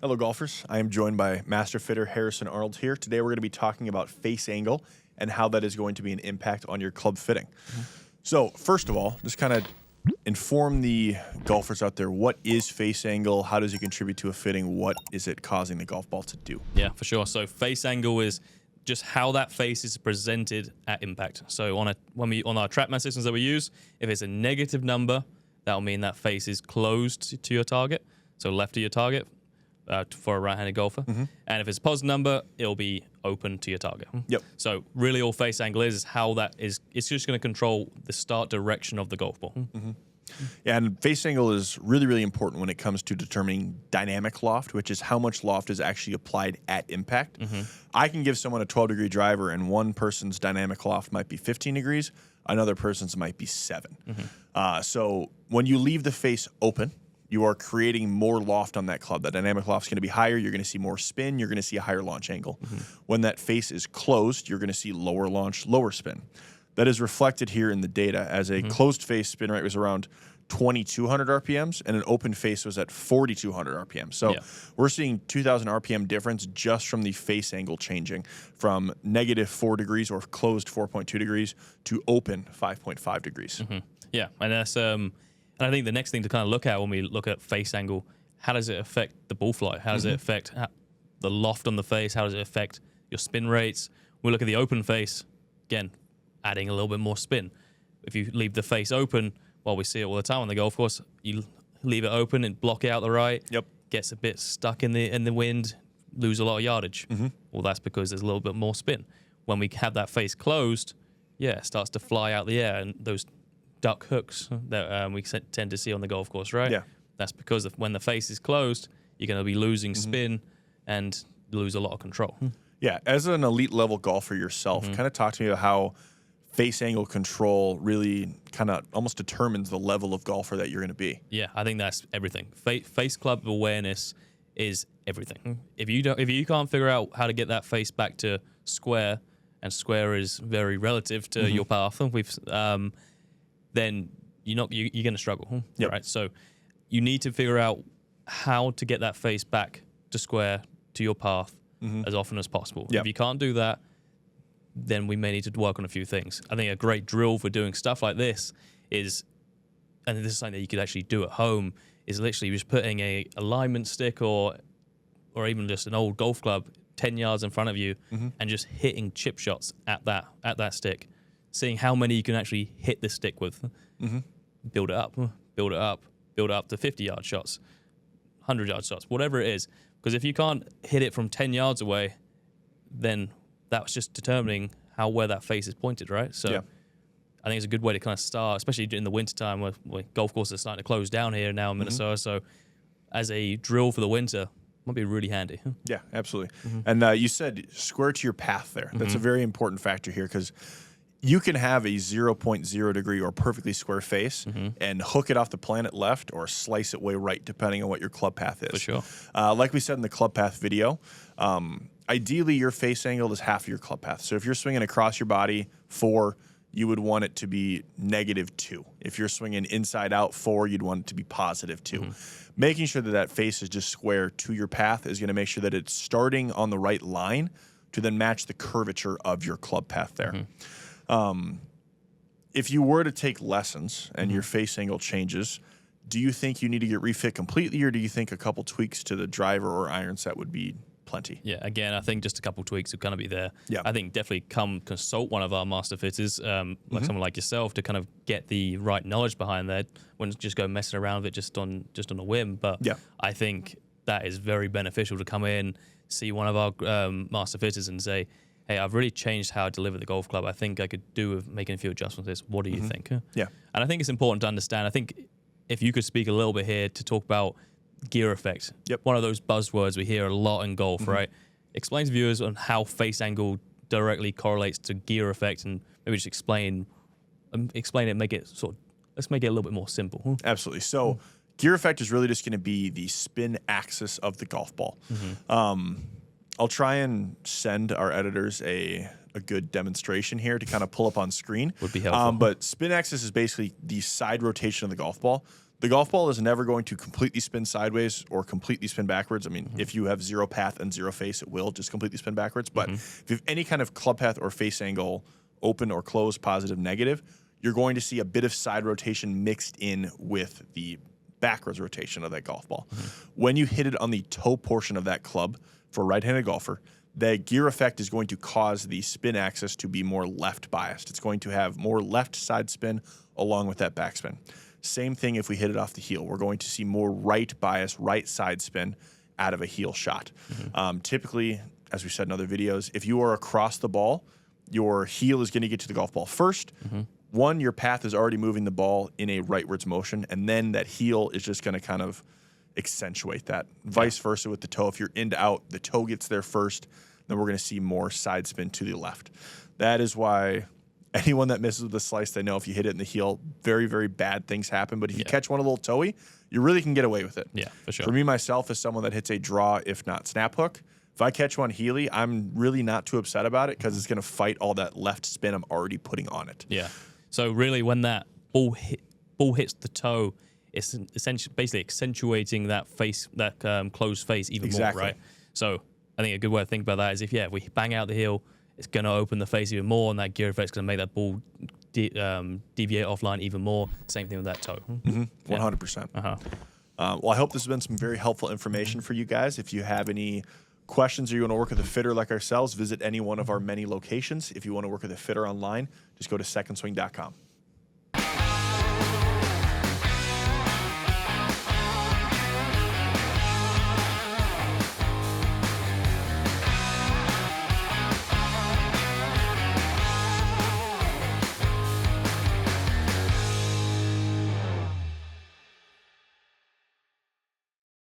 Hello, golfers. I am joined by Master Fitter Harrison Arnold here. Today, we're going to be talking about face angle and how that is going to be an impact on your club fitting. So, first of all, just kind of inform the golfers out there, what is face angle? How does it contribute to a fitting? What is it causing the golf ball to do? Yeah, for sure. So face angle is just how that face is presented at impact. So on our TrackMan systems that we use, if it's a negative number, that'll mean that face is closed to your target, so left of your target for a right-handed golfer. And if it's a positive number, it'll be open to your target. Yep. So really all face angle is how that is, it's just going to control the start direction of the golf ball. Yeah, and face angle is really, really important when it comes to determining dynamic loft, which is how much loft is actually applied at impact. I can give someone a 12-degree driver, and one person's dynamic loft might be 15 degrees, another person's might be 7. So when you leave the face open, you are creating more loft on that club. That dynamic loft is going to be higher. You're going to see more spin. You're going to see a higher launch angle. When that face is closed, you're going to see lower launch, lower spin. That is reflected here in the data as a closed face spin rate was around 2,200 RPMs and an open face was at 4,200 RPMs. So we're seeing 2,000 RPM difference just from the face angle changing from negative 4 degrees or closed 4.2 degrees to open 5.5 degrees. Yeah, and that's and I think the next thing to kind of look at when we look at face angle, how does it affect the ball flight? How does it affect the loft on the face? How does it affect your spin rates? We look at the open face, again, adding a little bit more spin. If you leave the face open, well, we see it all the time on the golf course, you leave it open and block it out the right, gets a bit stuck in the wind, lose a lot of yardage. Well, that's because there's a little bit more spin. When we have that face closed, it starts to fly out the air, and those duck hooks that we tend to see on the golf course, right? Yeah. That's because when the face is closed, you're going to be losing spin and lose a lot of control. Yeah, as an elite level golfer yourself, kind of talk to me about how face angle control really kind of almost determines the level of golfer that you're going to be. Yeah, I think that's everything. Face club awareness is everything. If you can't figure out how to get that face back to square, and square is very relative to your path, then you're going to struggle, right? So you need to figure out how to get that face back to square to your path as often as possible. If you can't do that, then we may need to work on a few things. I think a great drill for doing stuff like this is, and this is something that you could actually do at home, is literally just putting a alignment stick or even just an old golf club 10 yards in front of you and just hitting chip shots at that stick, seeing how many you can actually hit the stick with. Build it up to 50-yard shots, 100-yard shots, whatever it is. Because if you can't hit it from 10 yards away, then that's just determining where that face is pointed, right? So I think it's a good way to kind of start, especially in the wintertime where golf courses are starting to close down here now in Minnesota. So as a drill for the winter, might be really handy. Yeah, absolutely. And you said square to your path there. That's a very important factor here because you can have a 0.0 degree or perfectly square face and hook it off the planet left or slice it way right, depending on what your club path is. For sure. Like we said in the club path video, ideally your face angle is half of your club path. So if you're swinging across your body 4, you would want it to be -2. If you're swinging inside out 4, you'd want it to be +2. Making sure that that face is just square to your path is going to make sure that it's starting on the right line to then match the curvature of your club path there. If you were to take lessons and your face angle changes, do you think you need to get refit completely, or do you think a couple tweaks to the driver or iron set would be plenty? Yeah, again, I think just a couple tweaks would kind of be there. Yeah. I think definitely come consult one of our master fitters, like someone like yourself, to kind of get the right knowledge behind that. Wouldn't just go messing around with it just on a whim. But I think that is very beneficial to come in, see one of our master fitters and say, hey, I've really changed how I deliver the golf club. I think I could do with making a few adjustments to this. What do you think? Yeah. And I think it's important to understand. I think if you could speak a little bit here to talk about gear effect. One of those buzzwords we hear a lot in golf, right? Explain to viewers on how face angle directly correlates to gear effect, and maybe just explain it, make it let's make it a little bit more simple. Absolutely. So gear effect is really just going to be the spin axis of the golf ball. I'll try and send our editors a good demonstration here to kind of pull up on screen. Would be helpful. But spin axis is basically the side rotation of the golf ball. The golf ball is never going to completely spin sideways or completely spin backwards. I mean, if you have zero path and zero face, it will just completely spin backwards. But if you have any kind of club path or face angle, open or closed, positive, negative, you're going to see a bit of side rotation mixed in with the backwards rotation of that golf ball. When you hit it on the toe portion of that club for a right-handed golfer, the gear effect is going to cause the spin axis to be more left biased. It's going to have more left side spin along with that backspin. Same thing if we hit it off the heel. We're going to see more right bias, right side spin out of a heel shot. Typically, as we said in other videos, if you are across the ball, your heel is going to get to the golf ball first. One, your path is already moving the ball in a rightwards motion, and then that heel is just going to kind of accentuate that. Vice versa with the toe. If you're in to out, the toe gets there first, then we're going to see more side spin to the left. That is why anyone that misses with a slice, they know if you hit it in the heel, very, very bad things happen. But if you catch one a little toey, you really can get away with it. Yeah, for sure. For me, myself, as someone that hits a draw, if not snap hook, if I catch one heely, I'm really not too upset about it because it's going to fight all that left spin I'm already putting on it. Yeah. So really, when that ball hits the toe, it's essentially basically accentuating that face, that closed face even more, right? So I think a good way to think about that is if we bang out the heel, it's going to open the face even more, and that gear effect is going to make that ball deviate offline even more. Same thing with that toe. 100%. Well, I hope this has been some very helpful information for you guys. If you have any questions or you want to work with a fitter like ourselves, visit any one of our many locations. If you want to work with a fitter online, just go to secondswing.com.